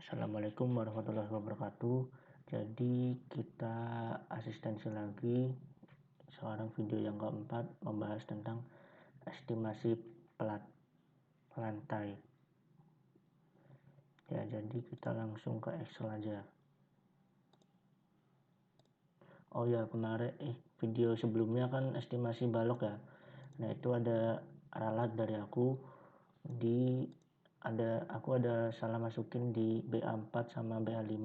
Assalamualaikum warahmatullahi wabarakatuh. Jadi kita asistensi lagi. Sekarang video yang keempat membahas tentang estimasi plat lantai. Ya, jadi kita langsung ke Excel aja. Oh ya, kemarin video sebelumnya kan estimasi balok ya. Nah, itu ada ralat dari aku aku ada salah masukin di BA4 sama BA5.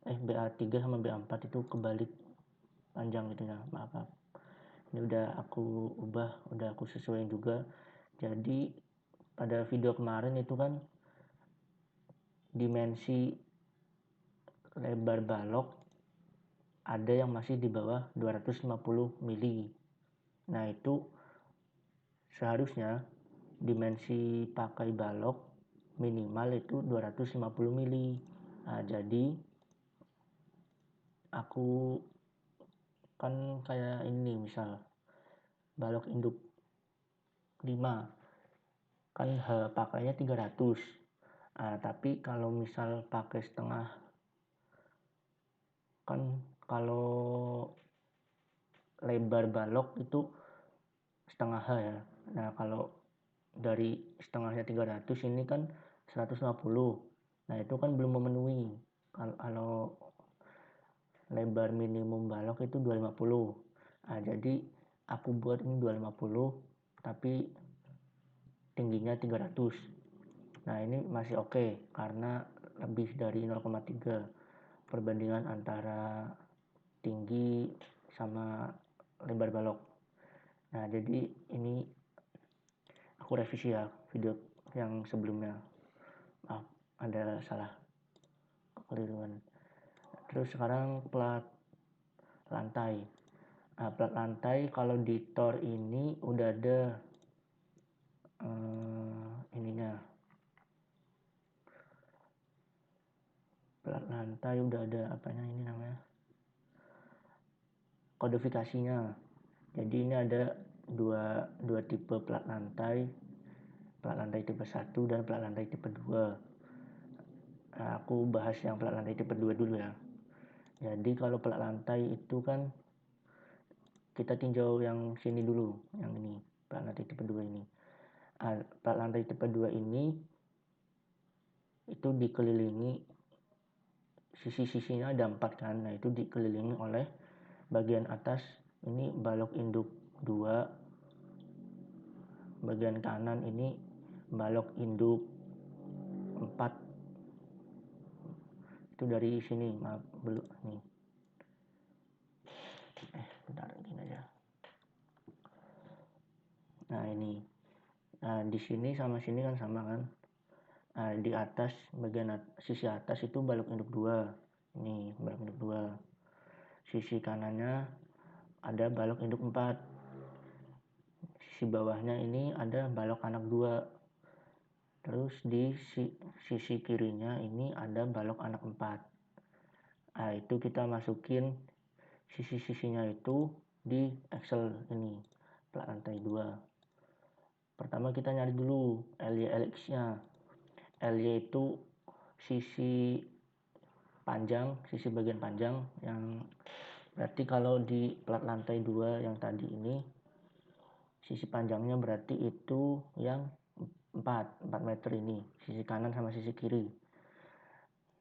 BA3 sama BA4 itu kebalik panjang gitu ya, maaf. Ini udah aku ubah, udah aku sesuaiin juga. Jadi pada video kemarin itu kan dimensi lebar balok ada yang masih di bawah 250 mili. Nah, itu seharusnya dimensi pakai balok minimal itu 250 mili. Nah, jadi aku kan kayak ini, misal balok induk 5 kan pakainya 300. Tapi kalau misal pakai setengah, kan kalau lebar balok itu setengah H ya. Nah, kalau dari setengahnya 300 ini kan 150. Nah, itu kan belum memenuhi. Kalau lebar minimum balok itu 250. Jadi aku buat ini 250 tapi tingginya 300. Nah, ini masih oke karena lebih dari 0,3 perbandingan antara tinggi sama lebar balok. Nah, jadi ini aku revisi ya video yang sebelumnya. Maaf, ada salah kekeliruan. Terus sekarang plat lantai. Plat lantai kalau di Tor ini udah ada ininya. Plat lantai udah ada ini namanya, kodifikasinya. Jadi ini ada dua tipe plat lantai tipe 1 dan plat lantai tipe 2. Aku bahas yang plat lantai tipe 2 dulu ya. Jadi kalau plat lantai itu kan kita tinjau yang sini dulu, yang ini, plat lantai tipe 2 ini. Plat lantai tipe 2 ini itu dikelilingi, sisi-sisinya ada 4 kan. Nah, itu dikelilingi oleh bagian atas ini balok induk 2, bagian kanan ini balok induk 4. Itu dari sini, maaf, belum nih. Bentar, gini aja. Nah, ini. Di sini sama sini kan sama kan. Di atas, bagian sisi atas itu balok induk 2. Ini balok induk 2. Sisi kanannya ada balok induk 4. Sisi bawahnya ini ada balok anak 2. Terus di sisi kirinya ini ada balok anak 4. Itu kita masukin sisi-sisinya itu di Excel ini, plat lantai 2. Pertama kita nyari dulu LY LX-nya. LY itu sisi panjang, sisi bagian panjang, yang berarti kalau di plat lantai 2 yang tadi ini sisi panjangnya berarti itu yang 4 meter ini, sisi kanan sama sisi kiri.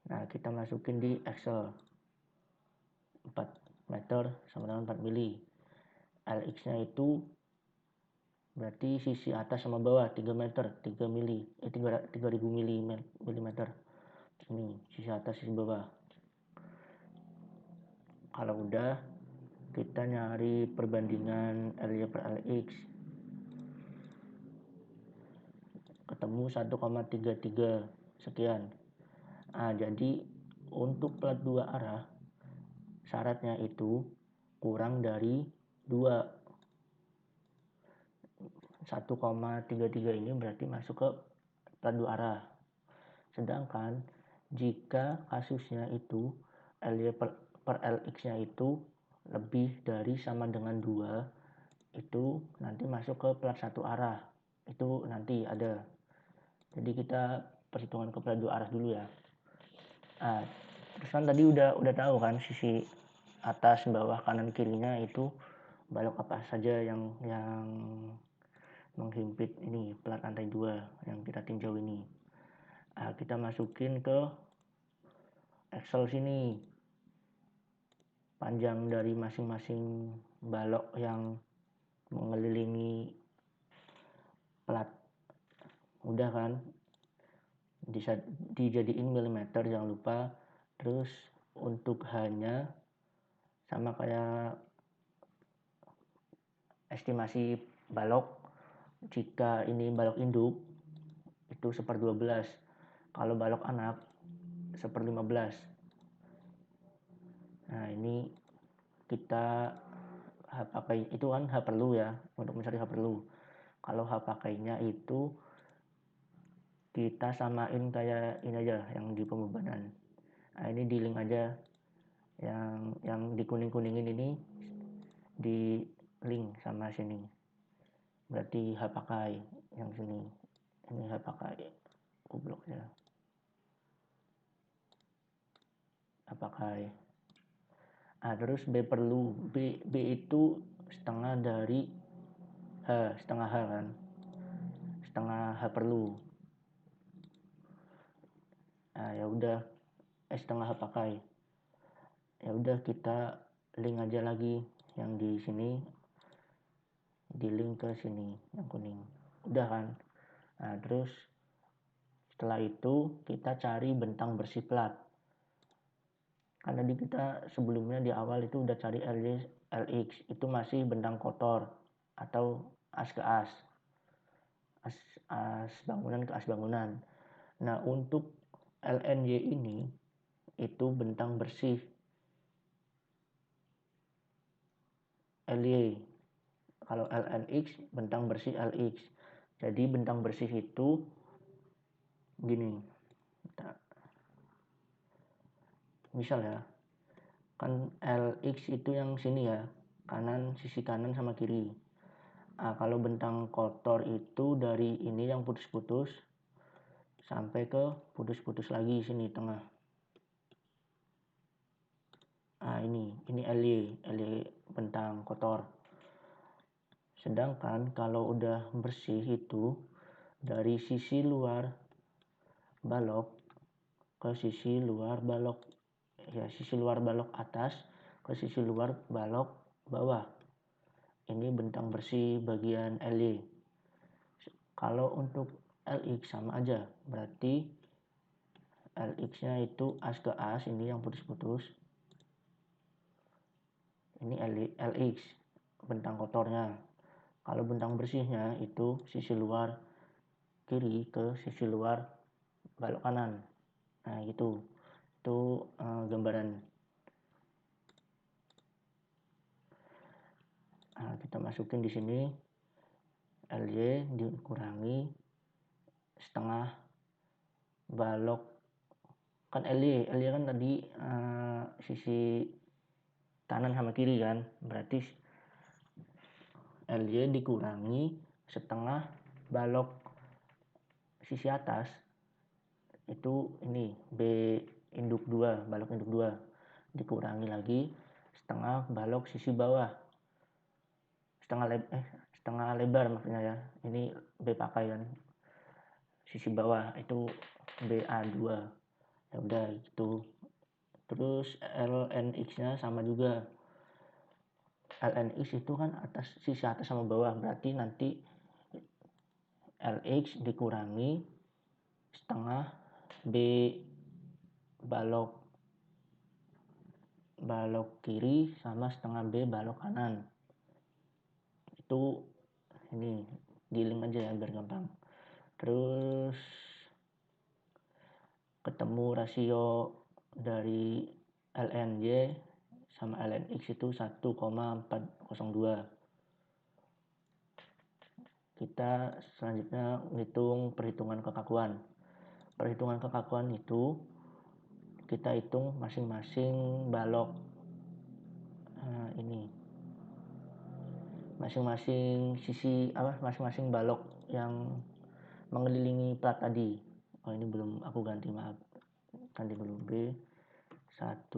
Nah, kita masukin di Excel 4 meter sama dengan 4 mili. LX nya itu berarti sisi atas sama bawah 3 meter, 3 mili, 3000 milimeter. Ini sisi atas sisi bawah. Kalau udah, kita nyari perbandingan LY per LX. Ketemu 1,33 sekian. Jadi untuk plat 2 arah syaratnya itu kurang dari 2. 1,33 ini berarti masuk ke plat 2 arah. Sedangkan jika kasusnya itu LY per LX nya itu lebih dari sama dengan 2, itu nanti masuk ke plat 1 arah. Itu nanti ada. Jadi kita perhitungan ke plat 2 arah dulu ya. Terus kan tadi udah tahu kan sisi atas, bawah, kanan, kirinya itu balok apa saja yang menghimpit ini plat lantai 2 yang kita tinjau ini. Kita masukin ke Excel sini panjang dari masing-masing balok yang mengelilingi plat. Udah kan, dijadiin milimeter jangan lupa. Terus untuk H-nya sama kayak estimasi balok, jika ini balok induk itu 1/12, kalau balok anak 1/15. Nah ini kita H pakai itu kan H perlu ya, untuk mencari H perlu. Kalau H pakainya itu kita samain kayak ini aja yang di pembebanan. Ini di link aja, yang di kuning-kuningin ini di link sama sini, berarti H pakai yang sini. Ini H pakai goblok ya, H pakai. Terus B perlu, B itu setengah dari H, setengah H kan, setengah H perlu. Ya udah, setengah H pakai. Ya udah kita link aja lagi yang di sini, di link ke sini yang kuning. Udah kan. Terus setelah itu kita cari bentang bersih plat. Kan tadi kita sebelumnya di awal itu udah cari LX, itu masih bentang kotor atau as ke as bangunan ke as bangunan. Nah untuk LNY ini itu bentang bersih LY. Kalau LNX bentang bersih LX. Jadi bentang bersih itu gini, misal ya, kan LX itu yang sini ya, kanan, sisi kanan sama kiri. Kalau bentang kotor itu dari ini yang putus-putus sampai ke putus-putus lagi sini tengah. Ini LY bentang kotor. Sedangkan kalau udah bersih itu dari sisi luar balok ke sisi luar balok, ya sisi luar balok atas ke sisi luar balok bawah. Ini bentang bersih bagian LY. Kalau untuk LX sama aja, berarti LX-nya itu as ke as, ini yang putus-putus. Ini LX, bentang kotornya. Kalau bentang bersihnya itu sisi luar kiri ke sisi luar balok kanan. Gitu. Itu gambaran. Kita masukin di sini LY dikurangi setengah balok, kan LY kan tadi sisi kanan sama kiri kan, berarti LY dikurangi setengah balok sisi atas itu ini B induk 2, balok induk 2 dikurangi lagi setengah balok sisi bawah, setengah lebar maksudnya ya, ini B pakai kan, sisi bawah itu BA2. Ya udah gitu. Terus LNX-nya sama juga. LNX itu kan sisi atas sama bawah, berarti nanti LX dikurangi setengah B balok kiri sama setengah B balok kanan. Itu ini di link aja ya biar gampang. Terus ketemu rasio dari LNY sama LNX itu 1,402. Kita selanjutnya ngitung perhitungan kekakuan. Perhitungan kekakuan itu kita hitung masing-masing balok. Ini masing-masing sisi masing-masing balok yang mengelilingi plat tadi. Ini belum aku ganti, maaf. ganti dulu B1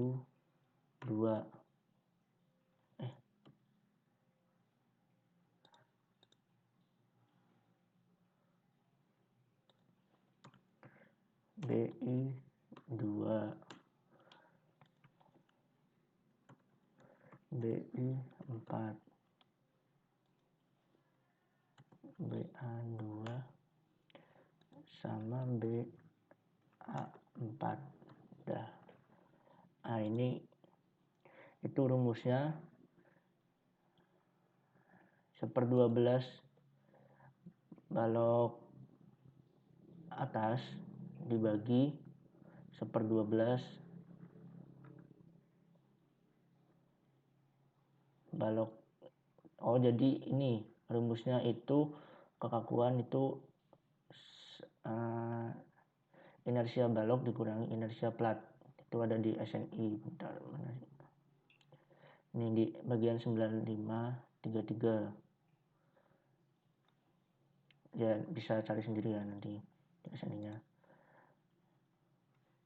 2 BI 2 BI 4 BA 2 sama BA 4. Dah. Nah, ini itu rumusnya 1/12 balok atas dibagi 1/12 balok. Oh, jadi ini rumusnya itu kekakuan itu inersia balok dikurangi inersia plat. Itu ada di SNI. Bentar, mana sih? Ini di bagian 9533. Ya, bisa cari sendiri ya nanti di SNI-nya.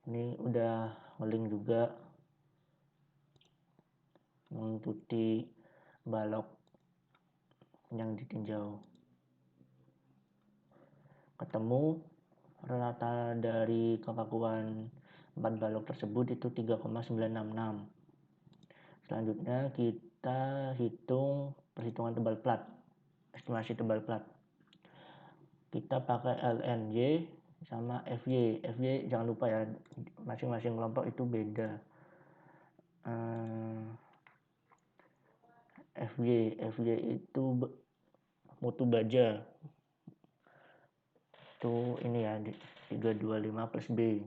Ini udah nge-link juga mengikuti balok yang ditinjau. Ketemu rata dari kekakuan 4 balok tersebut itu 3,966. Selanjutnya kita hitung perhitungan tebal plat, estimasi tebal plat. Kita pakai LNY sama FY. FY jangan lupa ya, masing-masing kelompok itu beda. FY itu mutu baja. Itu ini ya, 325 plus B.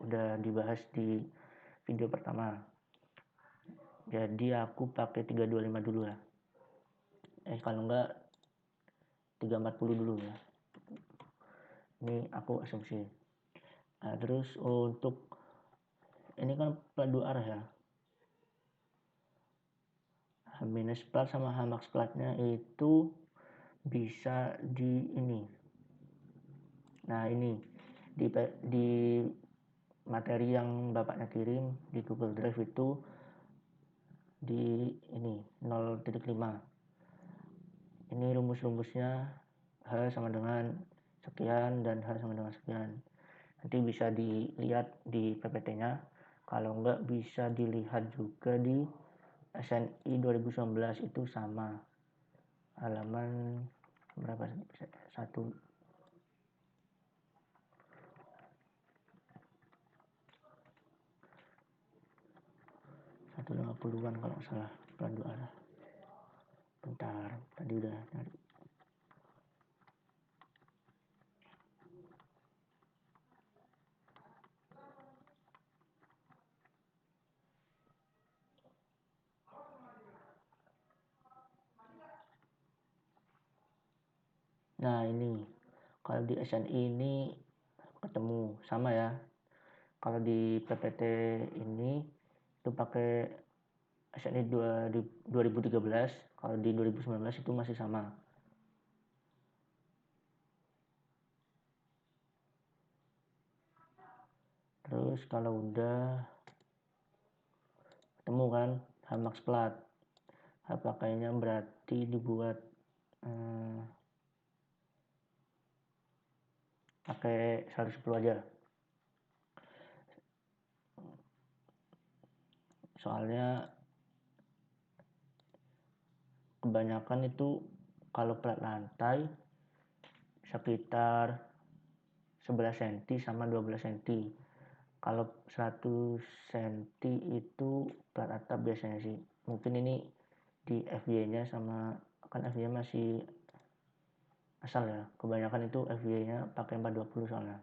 Udah dibahas di video pertama. Jadi aku pakai 325 dulu ya. Kalau enggak 340 dulu ya. Ini aku asumsi. Nah, terus untuk ini kan plat 2 arah ya. H- plat sama H-max platnya itu bisa di ini. Nah, ini di materi yang bapaknya kirim di Google Drive itu di ini 0.5. Ini rumus-rumusnya H sama dengan sekian dan H sama dengan sekian. Nanti bisa dilihat di PPT-nya. Kalau enggak bisa dilihat juga di SNI 2019 itu sama. Halaman berapa? 150-an kalau nggak salah, plat 2 arah. Bentar, tadi udah nyari. Nah, ini kalau di SNI ini ketemu sama ya. Kalau di PPT ini itu pakai SNI 2013, kalau di 2019 itu masih sama. Terus kalau udah ketemu kan H-max plat, H pakainya berarti dibuat pakai 110 aja. Soalnya kebanyakan itu kalau plat lantai sekitar 11 cm sama 12 cm. Kalau 100 cm itu plat atap biasanya sih. Mungkin ini di FY-nya sama, kan FY masih asal ya. Kebanyakan itu FY-nya pakai 420 soalnya.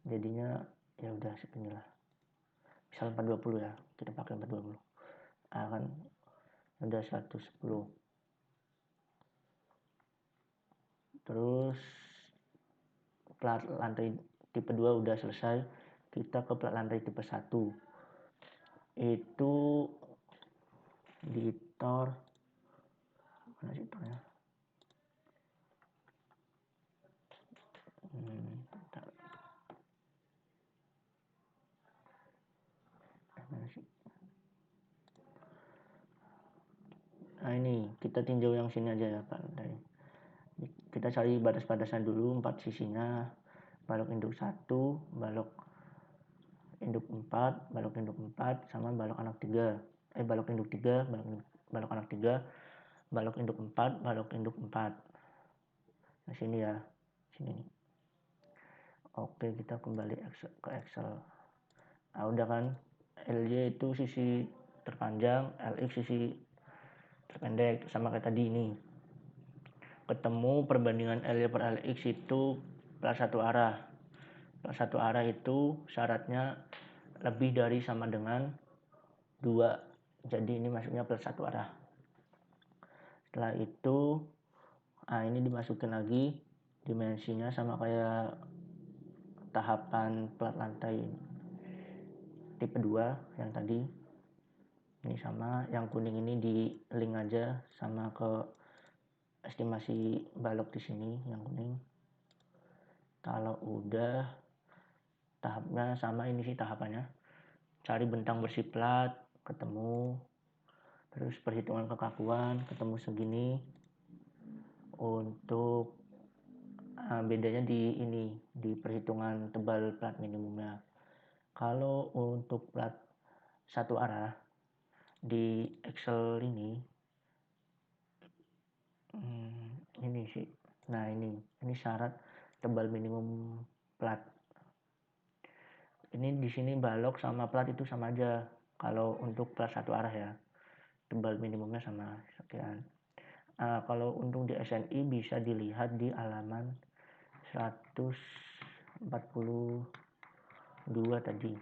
Jadinya ya udah seginilah. Misal 420 ya, kita pakai 420. Kan udah 110. Terus plat lantai tipe 2 udah selesai, kita ke plat lantai tipe 1. Itu di tor, mana sih tornya? kita tinjau yang sini aja ya lantai. Kita cari batas-batasan dulu, 4 sisinya, balok induk 1, balok induk 4, balok induk 4, sama balok anak 3. Balok induk 3, balok anak 3, balok induk 4, balok induk 4. Nah sini ya, sini. Oke, kita kembali ke Excel. Nah udah kan, LY itu sisi terpanjang, LX sisi terpendek, sama kayak tadi ini. Ketemu perbandingan LY per LX itu plus satu arah. Plus satu arah itu syaratnya lebih dari sama dengan 2. Jadi ini masuknya plus satu arah. Setelah itu, ini dimasukin lagi dimensinya sama kayak tahapan plat lantai tipe 2 yang tadi. Ini sama, yang kuning ini di link aja sama ke estimasi balok di sini yang kuning. Kalau udah, tahapnya sama, ini sih tahapannya. Cari bentang bersih plat, ketemu. Terus perhitungan kekakuan, ketemu segini. Untuk bedanya di ini, di perhitungan tebal plat minimumnya. Kalau untuk plat satu arah di Excel ini sih. Nah ini syarat tebal minimum plat. Ini di sini balok sama plat itu sama aja. Kalau untuk plat satu arah ya, tebal minimumnya sama sekian. Kalau untuk di SNI bisa dilihat di halaman 142 tadi.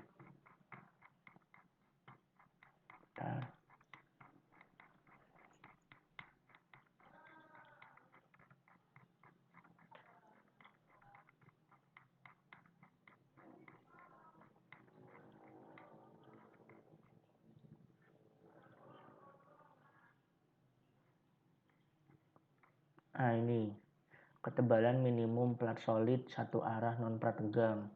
Ini ketebalan minimum plat solid satu arah non prategang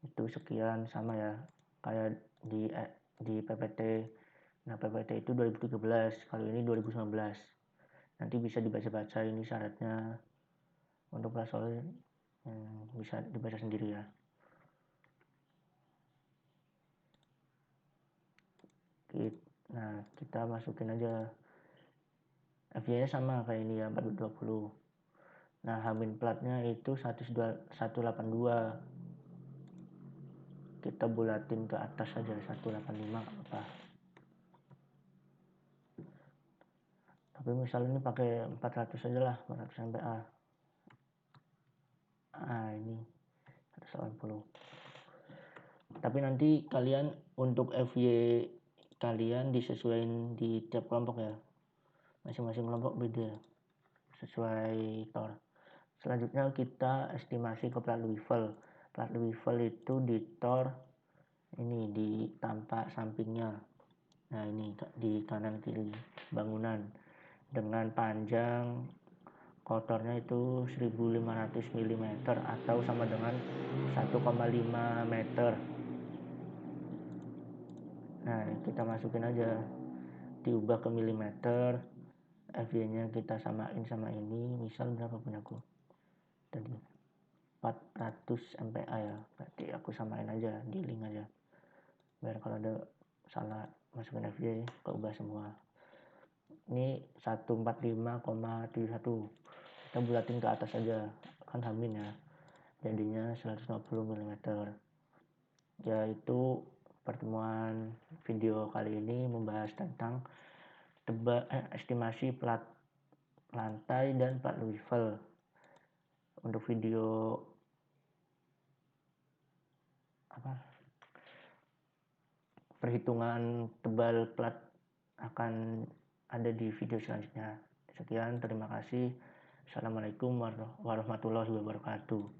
itu sekian, sama ya kayak di PPT. Nah PPT itu 2013, kalau ini 2019. Nanti bisa dibaca-baca ini syaratnya untuk plat solid, bisa dibaca sendiri ya. Nah kita masukin aja FY nya sama kayak ini ya, 420. Nah Hamin platnya itu 182. Kita bulatin ke atas saja 185 apa. Tapi misal ini pakai 400 saja lah, 400 MPa. Ini 180. Tapi nanti kalian untuk FY kalian disesuaikan di tiap kelompok ya. Masing-masing kelompok beda sesuai tor. Selanjutnya kita estimasi ke plat Louisville. Plat Louisville itu di tor ini di tampak sampingnya. Nah ini di kanan kiri bangunan dengan panjang kotornya itu 1500 mm atau sama dengan 1,5 meter. Nah kita masukin aja, diubah ke milimeter, FY nya kita samain sama ini, misal berapa punyaku tadi 400 MPa ya, berarti aku samain aja di link aja biar kalau ada salah masukin FY keubah semua. Ini 145,71, kita bulatin ke atas aja kan Hamin ya, jadinya 150 mm. Yaitu pertemuan video kali ini membahas tentang estimasi plat lantai dan plat Louisville. Untuk video perhitungan tebal plat akan ada di video selanjutnya. Sekian, terima kasih. Assalamualaikum warahmatullahi wabarakatuh.